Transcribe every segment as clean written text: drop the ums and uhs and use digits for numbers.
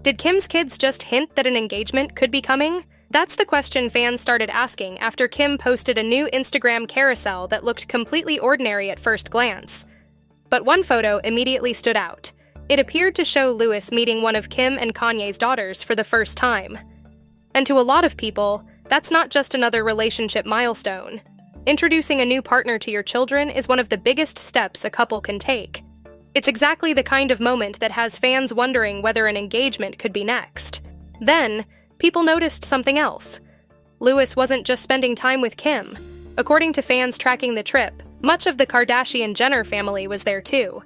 Did Kim's kids just hint that an engagement could be coming? That's the question fans started asking after Kim posted a new Instagram carousel that looked completely ordinary at first glance. But one photo immediately stood out. It appeared to show Lewis meeting one of Kim and Kanye's daughters for the first time. And to a lot of people, that's not just another relationship milestone. Introducing a new partner to your children is one of the biggest steps a couple can take. It's exactly the kind of moment that has fans wondering whether an engagement could be next. Then, people noticed something else. Lewis wasn't just spending time with Kim. According to fans tracking the trip, much of the Kardashian-Jenner family was there too,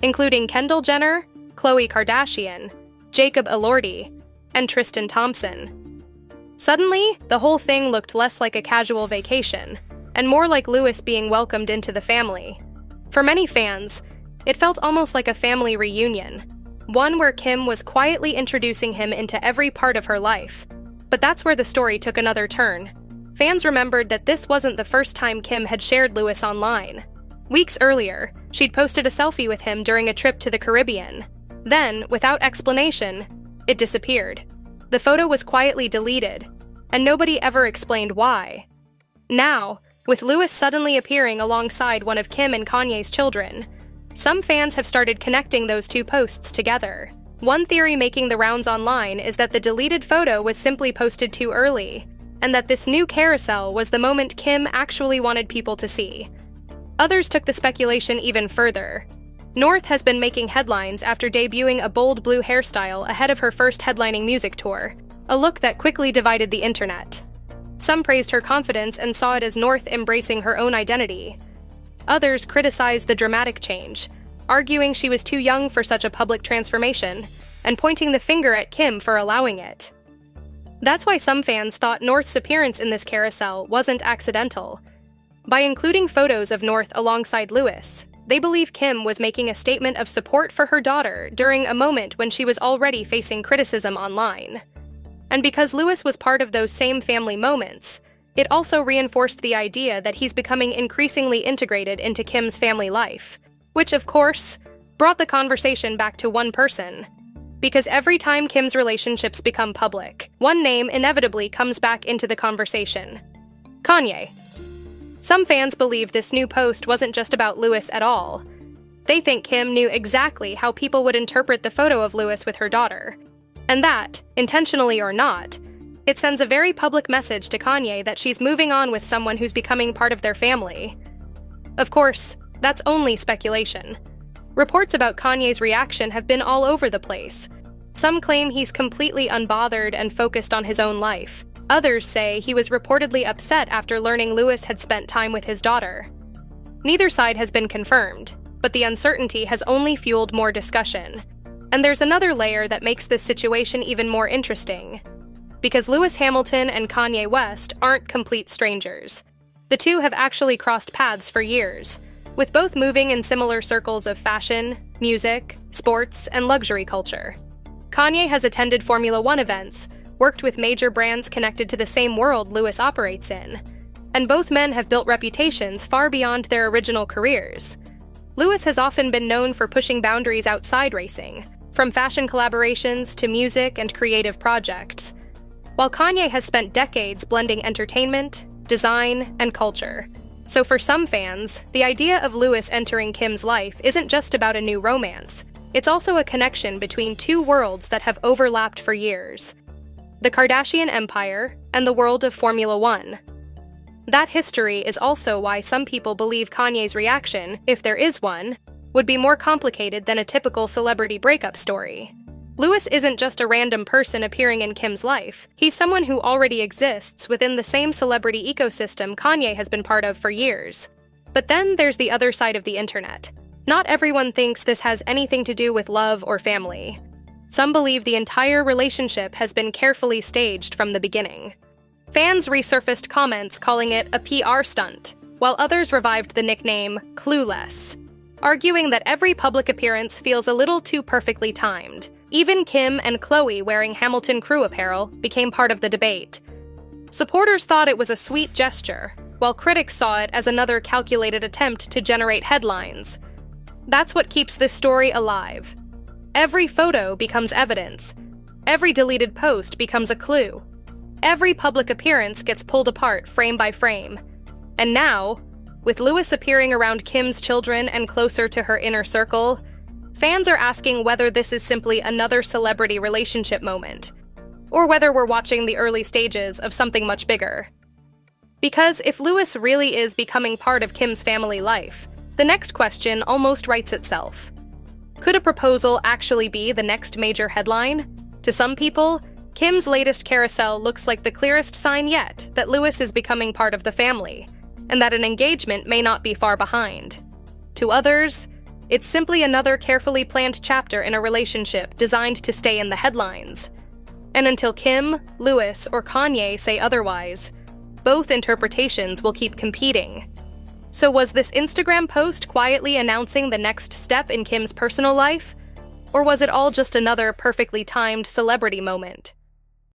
including Kendall Jenner, Khloe Kardashian, Jacob Elordi, and Tristan Thompson. Suddenly, the whole thing looked less like a casual vacation, and more like Lewis being welcomed into the family. For many fans, it felt almost like a family reunion, one where Kim was quietly introducing him into every part of her life. But that's where the story took another turn. Fans remembered that this wasn't the first time Kim had shared Lewis online. Weeks earlier, she'd posted a selfie with him during a trip to the Caribbean. Then, without explanation, it disappeared. The photo was quietly deleted, and nobody ever explained why. Now, with Lewis suddenly appearing alongside one of Kim and Kanye's children, some fans have started connecting those two posts together. One theory making the rounds online is that the deleted photo was simply posted too early, and that this new carousel was the moment Kim actually wanted people to see. Others took the speculation even further. North has been making headlines after debuting a bold blue hairstyle ahead of her first headlining music tour, a look that quickly divided the internet. Some praised her confidence and saw it as North embracing her own identity. Others criticized the dramatic change, arguing she was too young for such a public transformation, and pointing the finger at Kim for allowing it. That's why some fans thought North's appearance in this carousel wasn't accidental. By including photos of North alongside Lewis, they believe Kim was making a statement of support for her daughter during a moment when she was already facing criticism online. And because Lewis was part of those same family moments, it also reinforced the idea that he's becoming increasingly integrated into Kim's family life, which, of course, brought the conversation back to one person. Because every time Kim's relationships become public, one name inevitably comes back into the conversation: Kanye. Some fans believe this new post wasn't just about Lewis at all. They think Kim knew exactly how people would interpret the photo of Lewis with her daughter, and that, intentionally or not, it sends a very public message to Kanye that she's moving on with someone who's becoming part of their family. Of course, that's only speculation. Reports about Kanye's reaction have been all over the place. Some claim he's completely unbothered and focused on his own life. Others say he was reportedly upset after learning Lewis had spent time with his daughter. Neither side has been confirmed, but the uncertainty has only fueled more discussion. And there's another layer that makes this situation even more interesting. Because Lewis Hamilton and Kanye West aren't complete strangers. The two have actually crossed paths for years, with both moving in similar circles of fashion, music, sports, and luxury culture. Kanye has attended Formula One events, worked with major brands connected to the same world Lewis operates in, and both men have built reputations far beyond their original careers. Lewis has often been known for pushing boundaries outside racing, from fashion collaborations to music and creative projects, while Kanye has spent decades blending entertainment, design, and culture. So for some fans, the idea of Lewis entering Kim's life isn't just about a new romance. It's also a connection between two worlds that have overlapped for years: the Kardashian empire and the world of Formula One. That history is also why some people believe Kanye's reaction, if there is one, would be more complicated than a typical celebrity breakup story. Lewis isn't just a random person appearing in Kim's life. He's someone who already exists within the same celebrity ecosystem Kanye has been part of for years. But then there's the other side of the internet. Not everyone thinks this has anything to do with love or family. Some believe the entire relationship has been carefully staged from the beginning. Fans resurfaced comments calling it a PR stunt, while others revived the nickname Clueless, arguing that every public appearance feels a little too perfectly timed. Even Kim and Khloe wearing Hamilton crew apparel became part of the debate. Supporters thought it was a sweet gesture, while critics saw it as another calculated attempt to generate headlines. That's what keeps this story alive. Every photo becomes evidence. Every deleted post becomes a clue. Every public appearance gets pulled apart frame by frame. And now, with Lewis appearing around Kim's children and closer to her inner circle, fans are asking whether this is simply another celebrity relationship moment, or whether we're watching the early stages of something much bigger. Because if Lewis really is becoming part of Kim's family life, the next question almost writes itself. Could a proposal actually be the next major headline? To some people, Kim's latest carousel looks like the clearest sign yet that Lewis is becoming part of the family, and that an engagement may not be far behind. To others, it's simply another carefully planned chapter in a relationship designed to stay in the headlines. And until Kim, Lewis, or Kanye say otherwise, both interpretations will keep competing. So was this Instagram post quietly announcing the next step in Kim's personal life? Or was it all just another perfectly timed celebrity moment?